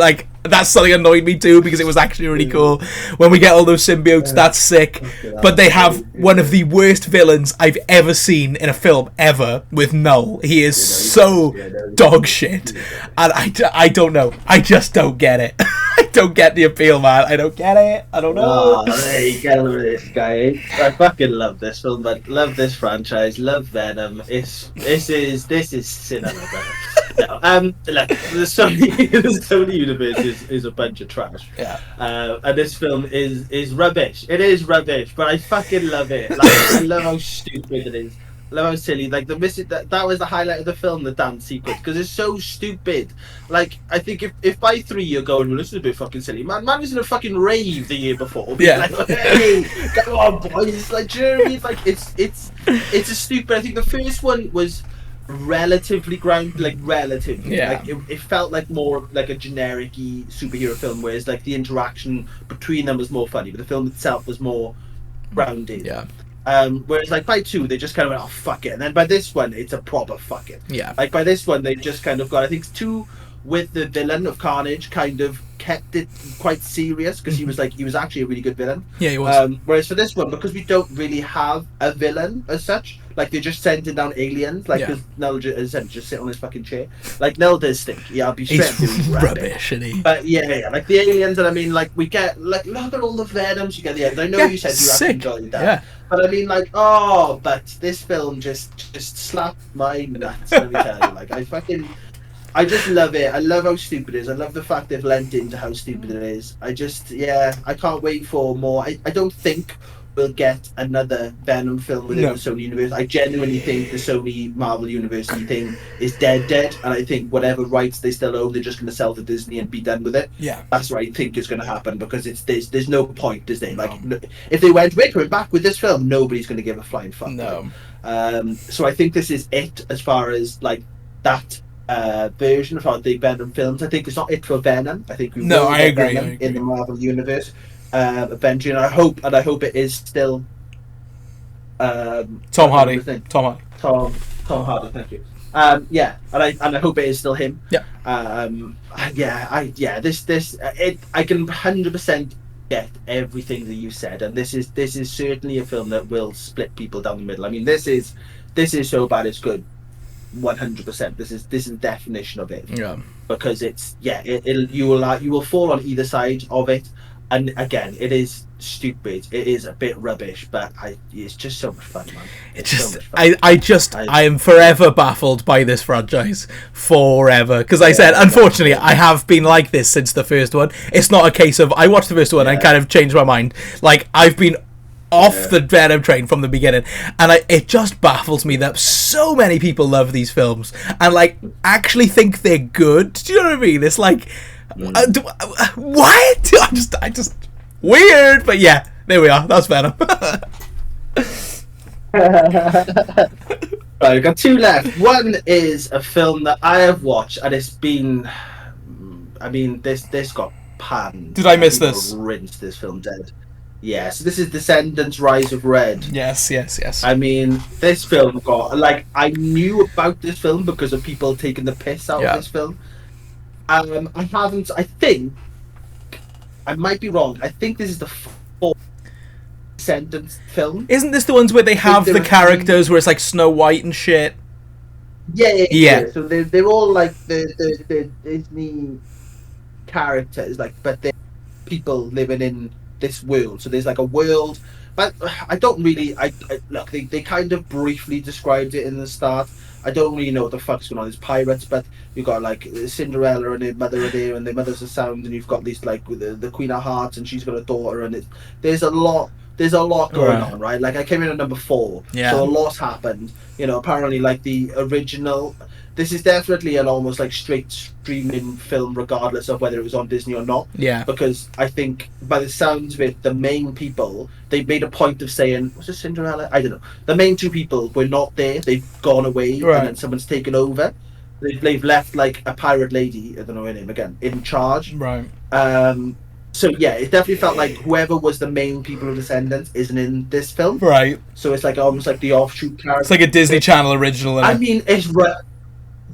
something annoyed me too, because it was actually really cool. When we get all those symbiotes, that's sick. But they have one of the worst villains I've ever seen in a film ever with Null. He is so dog shit. And I don't know. I just don't get it. I don't get the appeal, man. I don't get it. I don't know. Oh, there you go with this guy. I fucking love this film, but love this franchise. Love Venom. This is cinema, brother. No, look, the Sony universe is a bunch of trash. Yeah. And this film is rubbish. It is rubbish, but I fucking love it. Like, I love how stupid it is. I love how silly. Like, that was the highlight of the film, the dance sequence, because it's so stupid. Like, I think if by 3 you're going, well, this is a bit fucking silly. Man was in a fucking rave the year before. Yeah. Like, hey, come on, boys. Like, do you know what I mean? Like, it's a stupid. I think the first one was relatively grounded, like relatively. Yeah. Like, it felt like more like a generic-y superhero film, whereas like the interaction between them was more funny, but the film itself was more grounded. Yeah. Whereas like by 2 they just kind of went, oh fuck it, and then by this one it's a proper fuck it. Yeah. Like by this one they just kind of got, I think 2 with the villain of Carnage kind of kept it quite serious, because he was actually a really good villain. Yeah, he was. Whereas for this one, because we don't really have a villain as such, like they're just sending down aliens, like because Nell just sit on his fucking chair. Like Nell does stink. Yeah, I'll be straight. He's rubbish, isn't he? But yeah, like the aliens, and I mean, like we get look at all the Venoms you get at the end. I know you said you actually enjoyed that. Yeah. But I mean, like, but this film just slapped my nuts. Let me tell you, like, I just love it. I love how stupid it is. I love the fact they've lent into how stupid it is. I can't wait for more. I don't think we'll get another Venom film within the Sony universe. I genuinely think the Sony Marvel universe thing is dead, and I think whatever rights they still own, they're just going to sell to Disney and be done with it. Yeah, that's what I think is going to happen, because there's no point, is there? Like, if they went, we're back with this film, nobody's going to give a flying fuck. No. So I think this is it as far as like that version of our big Venom films. I think it's not it for Venom. I think I agree. Venom in the Marvel universe eventually, and I hope it is still Tom Hardy. Tom Hardy, thank you. And I hope it is still him. Yeah. I can 100% get everything that you said, and this is certainly a film that will split people down the middle. I mean, this is so bad it's good. 100%. This is the definition of it. Yeah. Because you will fall on either side of it, and again, it is stupid. It is a bit rubbish, but it's just so much fun, man. I am forever baffled by this franchise. Forever. Because I said, unfortunately, I have been like this since the first one. It's not a case of I watched the first one and kind of changed my mind. Like, I've been off the Venom train from the beginning, and it just baffles me that so many people love these films and like actually think they're good. Do you know what I mean? It's like, what? I just weird, but yeah, there we are. That's Venom. Right, we've got 2 left. One is a film that I have watched, and it's been, I mean, this got panned. Did I miss this? Rinsed this film dead. Yes, this is Descendants: Rise of Red. Yes. I mean, this film got, like, I knew about this film because of people taking the piss out of this film. I think, I might be wrong, I think this is the 4th Descendants film. Isn't this the ones where they have the characters where it's like Snow White and shit? Yeah. So they're all like the Disney characters, like, but they're people living in this world. So there's like a world, but I don't really. I look. They kind of briefly described it in the start. I don't really know what the fuck's going on. There's pirates, but you've got like Cinderella and her mother are there, and their mother's a sound, and you've got these like the Queen of Hearts, and she's got a daughter, and there's a lot. There's a lot going on, right? Like I came in at number 4, so a lot's happened. Apparently, like the original. This is definitely an almost like straight streaming film, regardless of whether it was on Disney or not. Yeah. Because I think, by the sounds of it, the main people, they made a point of saying, was it Cinderella? I don't know. The main 2 people were not there. They've gone away, and then someone's taken over. They've left like a pirate lady, I don't know her name again, in charge. Right. So yeah, it definitely felt like whoever was the main people of Descendants isn't in this film. Right. So it's like almost like the offshoot character. It's like a Disney Channel original. I mean, it's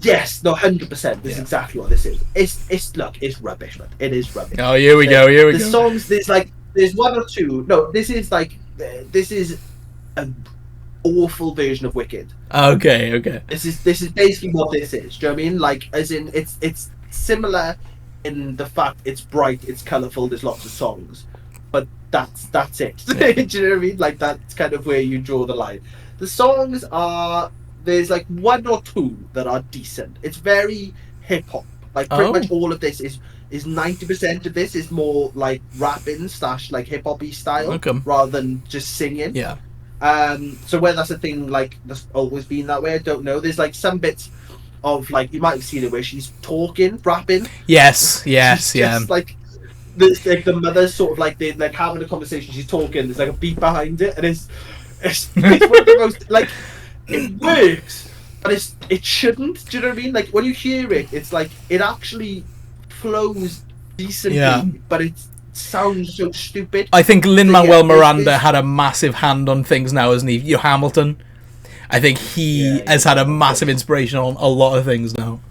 yes, no, 100%. This is exactly what this is. It's rubbish, man. It is rubbish. Oh, here we go. Here we go. The songs, there's 1 or 2. No, this is an awful version of Wicked. Okay. This is basically what this is. Do you know what I mean? Like, as in, it's similar in the fact it's bright, it's colourful, there's lots of songs, but that's it. Do you know what I mean? Like, that's kind of where you draw the line. The songs are, there's like 1 or 2 that are decent. It's very hip hop. Like pretty much all of this is 90% of this is more like rapping / like hip hoppy style, rather than just singing. Yeah. So whether that's a thing like that's always been that way, I don't know. There's like some bits of like, you might have seen it where she's rapping. Yes. Just like the mother's sort of like, they're like having a conversation, she's talking, there's like a beat behind it, and it's one of the most, like, it works, but it shouldn't. Do you know what I mean? Like, when you hear it, it's like it actually flows decently, but it sounds so stupid. I think Lin-Manuel Miranda had a massive hand on things now, hasn't he? Hamilton. I think he has had a massive inspiration on a lot of things now.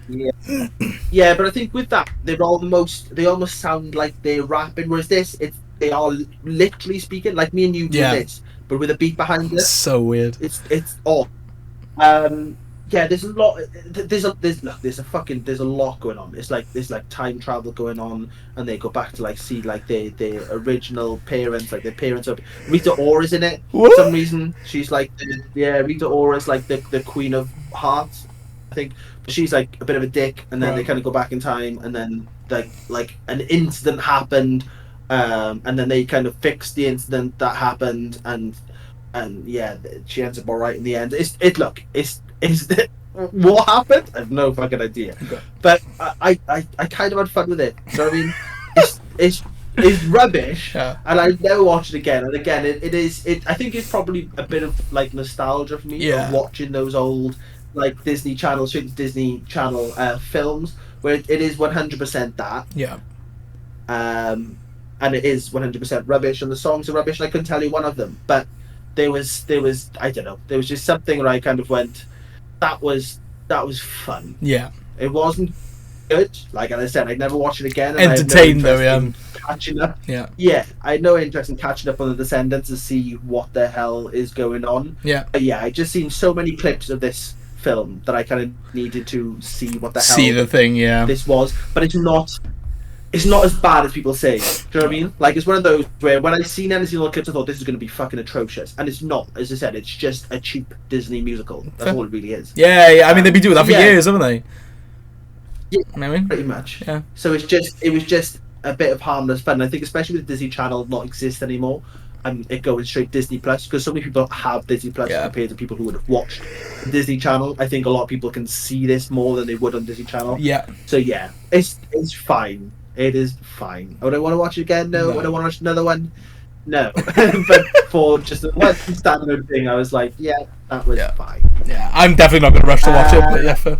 Yeah, but I think with that, they almost sound like they're rapping, whereas they are literally speaking, like me and you do this, but with a beat behind it. So weird. It's odd. There's a lot. There's a lot going on. It's like there's like time travel going on, and they go back to like see like their original parents, like their parents. Rita Ora's in it for some reason. She's like Rita Ora's like the Queen of Hearts, I think. But she's like a bit of a dick, and then they kind of go back in time, and then like an incident happened, and then they kind of fix the incident that happened, and she ends up all right in the end. Is what happened? I have no fucking idea. Okay. But I kind of had fun with it. You know what I mean? It's rubbish, and I never watch it again. And again, it is. I think it's probably a bit of like nostalgia for me of watching those old like Disney Channel films where it is 100% that. Yeah. And it is 100% rubbish, and the songs are rubbish. And I couldn't tell you one of them, but there was I don't know. There was just something where I kind of went, that was fun. Yeah. It wasn't good. Like I said, I'd never watch it again. And entertained though, catching up. Yeah. Yeah. I had no interest in catching up on the Descendants to see what the hell is going on. Yeah. But yeah, I just seen so many clips of this film that I kind of needed to see what the hell the thing, this was. But it's not as bad as people say. Do you know what I mean? Like, it's one of those where when I seen any single clips, I thought this is going to be fucking atrocious, and it's not. As I said, it's just a cheap Disney musical. That's all it really is. Yeah. I mean, they've been doing that for years, haven't they? Yeah, maybe. Pretty much. Yeah. So it was just a bit of harmless fun. I think especially with Disney Channel not exist anymore, and it going straight Disney Plus, because so many people have Disney Plus compared to people who would have watched Disney Channel. I think a lot of people can see this more than they would on Disney Channel. Yeah. So yeah, it's fine. It is fine. Would I want to watch it again? No. Would I want to watch another one? No. But for just a one standard thing, I was like, yeah, that was fine. Yeah, I'm definitely not going to rush to watch it, but yeah, fair.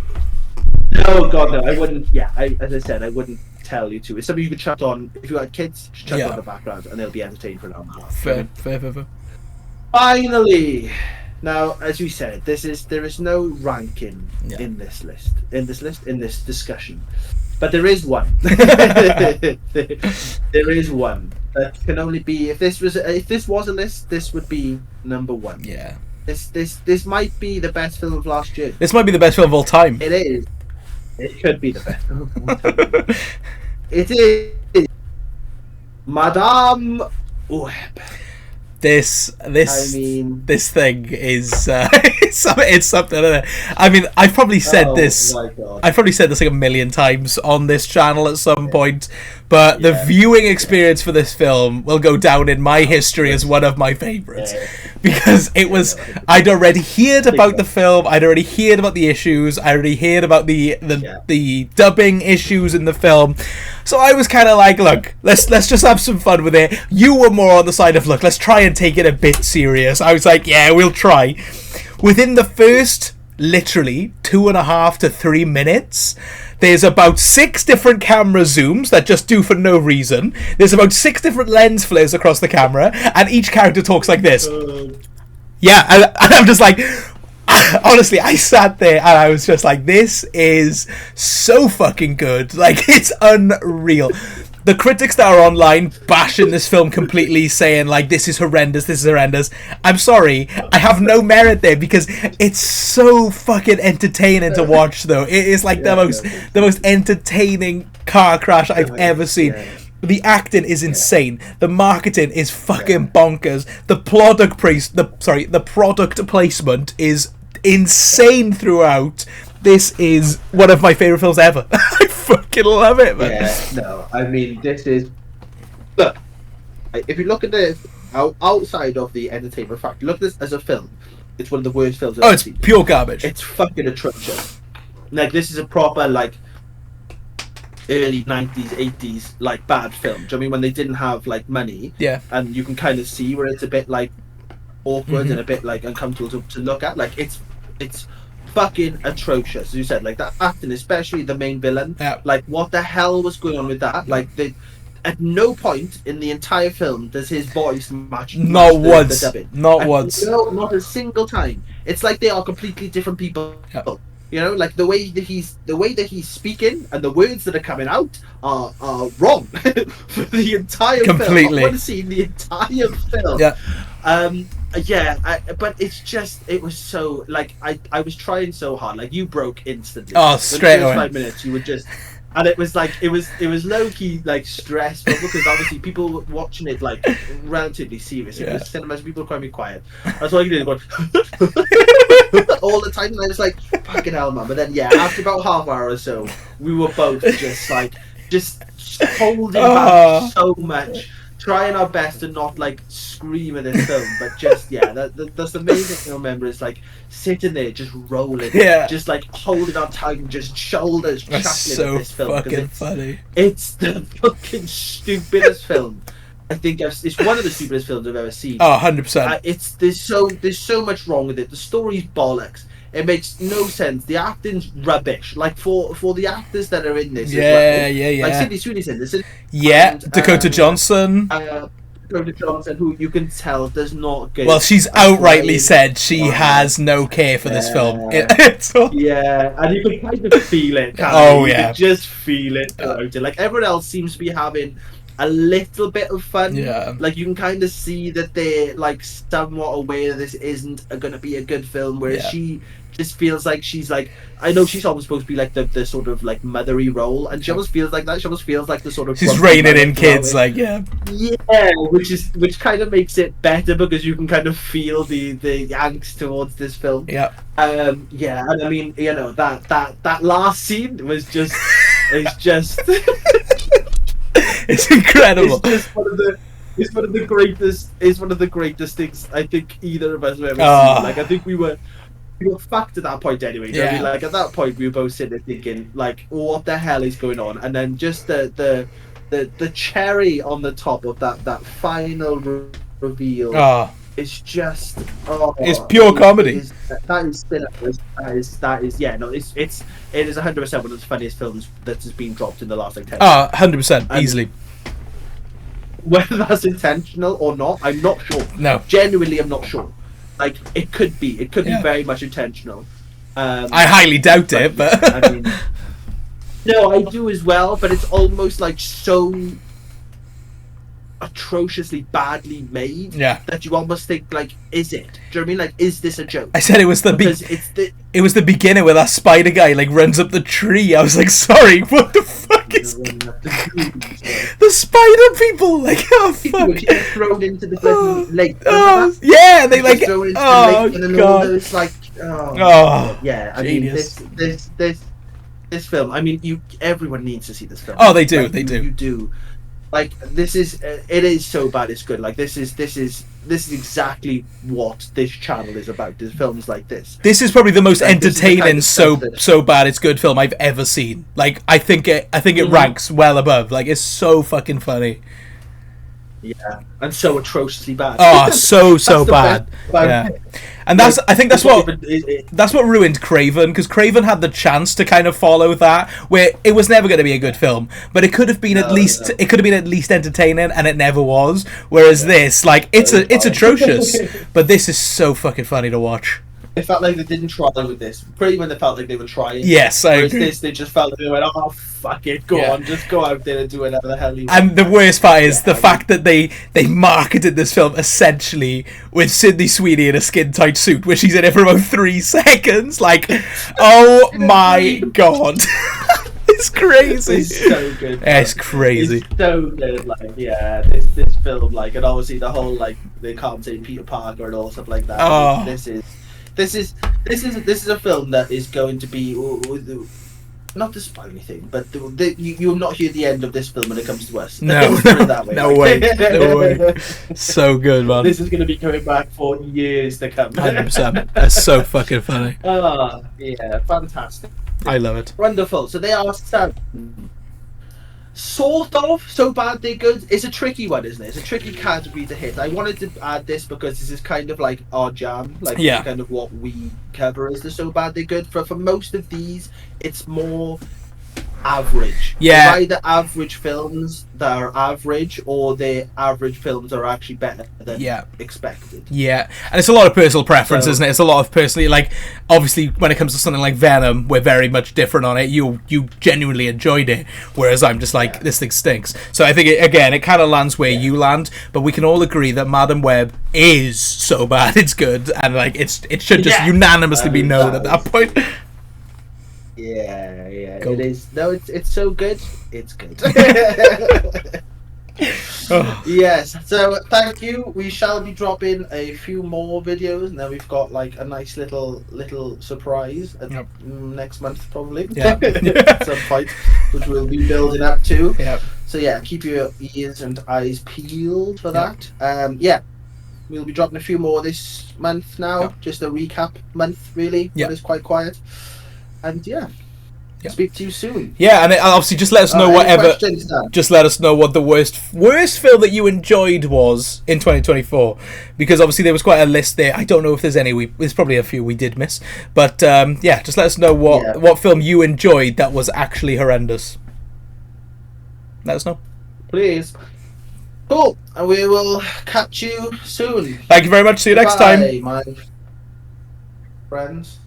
No, God, no, I wouldn't. Yeah, as I said, I wouldn't tell you to. It's something you could chuck on if you had kids. Just chuck on in the background, and they'll be entertained for an hour. Fair. Finally, now as we said, there is no ranking in this discussion, but there is one. There is one that can only be if this was a list, this would be number one. Yeah. This might be the best film of last year. This might be the best film of all time. It is. It could be the best film of all time. It is Madame Web. This thing is it's something, isn't it? I mean, I've probably said this. I've probably said this like a million times on this channel at some point, but the viewing experience for this film will go down in my history as one of my favorites, because it was. I'd already heard about the film. I'd already heard about the issues. I already heard about the dubbing issues in the film. So I was kind of like, look, let's just have some fun with it. You were more on the side of, look, let's try and take it a bit serious. I was like, yeah, we'll try. Within the first, literally, 2.5 to 3 minutes, there's about 6 different camera zooms that just do for no reason. There's about 6 different lens flares across the camera, and each character talks like this. Yeah, and I'm just like... Honestly, I sat there and I was just like, this is so fucking good. Like, it's unreal. The critics that are online bashing this film completely, saying, like, this is horrendous. I'm sorry, I have no merit there, because it's so fucking entertaining to watch, though. It is, like, the most entertaining car crash I've ever seen. The acting is insane. The marketing is fucking bonkers. The product placement is insane throughout. This is one of my favorite films ever. I fucking love it, man. Yeah, no, I mean, this is... Look, if you look at this outside of the entertainment factor, look at this as a film. It's one of the worst films I've ever seen. It's pure garbage. It's fucking atrocious. Like, this is a proper, like, early 90s, 80s, like, bad film. Do you know what I mean? When they didn't have, like, money. Yeah. And you can kind of see where it's a bit, like, awkward and a bit, like, uncomfortable to look at. Like, it's fucking atrocious. As you said, like, that acting, especially the main villain. Yeah. Like, what the hell was going on with that? Like, at no point in the entire film does his voice match the dubbing. Not once. No, not a single time. It's like they are completely different people. Yeah. You know, like the way that he's speaking and the words that are coming out are wrong for the entire film. Completely. I want to see the entire film. Yeah. But it was so, like, I was trying so hard. Like, you broke instantly. Oh, straight away. 5 minutes, you would just... And it was like, it was low-key, like, stressful, because obviously people were watching it, like, relatively serious. It was cinemas, people were quite be quiet. That's all you did, going all the time, and I was like, fucking hell, man. But then, yeah, after about half an hour or so, we were both just holding back so much, trying our best to not, like, scream at this film, but just, that's the main thing I remember, is, like, sitting there, just rolling, just, like, holding on tight, just shoulders chuckling at this film. Fucking funny. It's the fucking stupidest film. I think it's one of the stupidest films I've ever seen. Oh, 100%. There's so much wrong with it. The story's bollocks. It makes no sense. The acting's rubbish. Like, for the actors that are in this, like Sydney Sweeney's in this. And, Dakota Johnson. Dakota Johnson, who you can tell does not get. Well, she's outrightly said she has no care for this film. And you can kind of feel it. You can just feel it. Like, everyone else seems to be having a little bit of fun. Like, you can kind of see that they're, like, somewhat aware this isn't going to be a good film, whereas she just feels like she's, like, I know she's almost supposed to be, like, the sort of, like, mothery role, and she almost feels like that. She almost feels like the sort of... She's reining in kids, like, which kind of makes it better, because you can kind of feel the angst towards this film. And I mean, you know, that last scene was just... it's just... It's incredible. It's just one of the greatest things I think either of us have ever seen. Like, I think we were fucked at that point anyway. I mean, like, at that point we were both sitting there thinking, like, what the hell is going on? And then just the cherry on the top of that final reveal is just it's pure comedy. It is 100% one of the funniest films that has been dropped in the last, like, 10 years. 100%, easily. Whether that's intentional or not, I'm not sure. No, genuinely, I'm not sure. Like, it could be very much intentional. I highly doubt it, but I mean, no, I do as well. But it's almost like so. atrociously badly made Yeah. that you almost think like, is it? Do you know what I mean? Like, is this a joke? I said it was the Because it's the it was the beginning where that spider guy like runs up the tree. I was like, sorry, what the fuck is the spider people? Like, oh people fuck. get thrown into the fucking lake. Oh, yeah, they like. Just thrown into Oh the lake, and god. it's like, Oh, yeah. I genius. mean, this film. I mean, everyone needs to see this film. Oh, they do. Like, They do. You do. Like, this is it is so bad it's good. Like, this is exactly what this channel is about. There's films like this. This is probably the most Like, this is the entertaining, kind of stuff that- so bad it's good film I've ever seen. Like, I think it ranks well above. Like, it's so fucking funny. Yeah, and so atrociously bad. Oh, so That's the bad. best about Yeah, it. and I think that's what It- that's what ruined Craven, because Craven had the chance to kind of follow that, where it was never going to be a good film, but it could have been at least it could have been at least entertaining, and it never was. Whereas this, like, it's atrocious, but this is so fucking funny to watch. It felt like they didn't try with this. Pretty when they felt like they were trying. Yes, I Whereas agree. this, they just felt like they went, oh, fuck it, go Yeah. on, just go out there and do whatever the hell you want. And the worst part is the I mean- fact that they marketed this film essentially with Sydney Sweeney in a skin tight suit, where she's in it for about 3 seconds. Like, oh my god, it's crazy. It's so good. It's crazy. It's so good. Like, yeah, this film, like, and obviously the whole, like, they can't say Peter Parker and all stuff like that. Oh. This is a film that is going to be not to spoil anything, but you will not hear the end of this film when it comes to us. No, Let's put it that way. no way, no way. So good, man. This is going to be coming back for years to come. 100%. That's so fucking funny. Yeah, fantastic. I love it. Wonderful. So they are sort of so bad they're good. It's a tricky one, isn't it? It's a tricky category to hit. I wanted to add this because this is kind of like our jam, like Yeah. kind of what we cover as the so bad they're good. For most of these, it's more average. Yeah. They're either average films that are average, or they're average films that are actually better than expected. Yeah, and it's a lot of personal preference, So- isn't it? It's a lot of personally, like, obviously when it comes to something like Venom, we're very much different on it. You genuinely enjoyed it, whereas I'm just like, this thing stinks. So I think it kind of lands where you land, but we can all agree that Madam Web is so bad it's good, and like it should just Yeah. unanimously be known at that point. Yeah, Cool. it is. No, it's so good. It's good. Oh. Yes. So thank you. We shall be dropping a few more videos, and then we've got like a nice little surprise Yep. next month probably. Yeah. At some point, which we'll be building up to. Yeah. So yeah, keep your ears and eyes peeled for Yeah. that. Yeah. We'll be dropping a few more this month now. Yeah. Just a recap month, really. Yeah. When it's quite quiet. And yeah. Speak to you soon. Yeah, and obviously just let us know Any whatever. questions, Dan? Just let us know what the worst film that you enjoyed was in 2024, because obviously there was quite a list there. I don't know if there's any. There's probably a few we did miss, but yeah, just let us know what film you enjoyed that was actually horrendous. Let us know. Please. Cool. And we will catch you soon. Thank you very much. See you next time. Bye, my friends.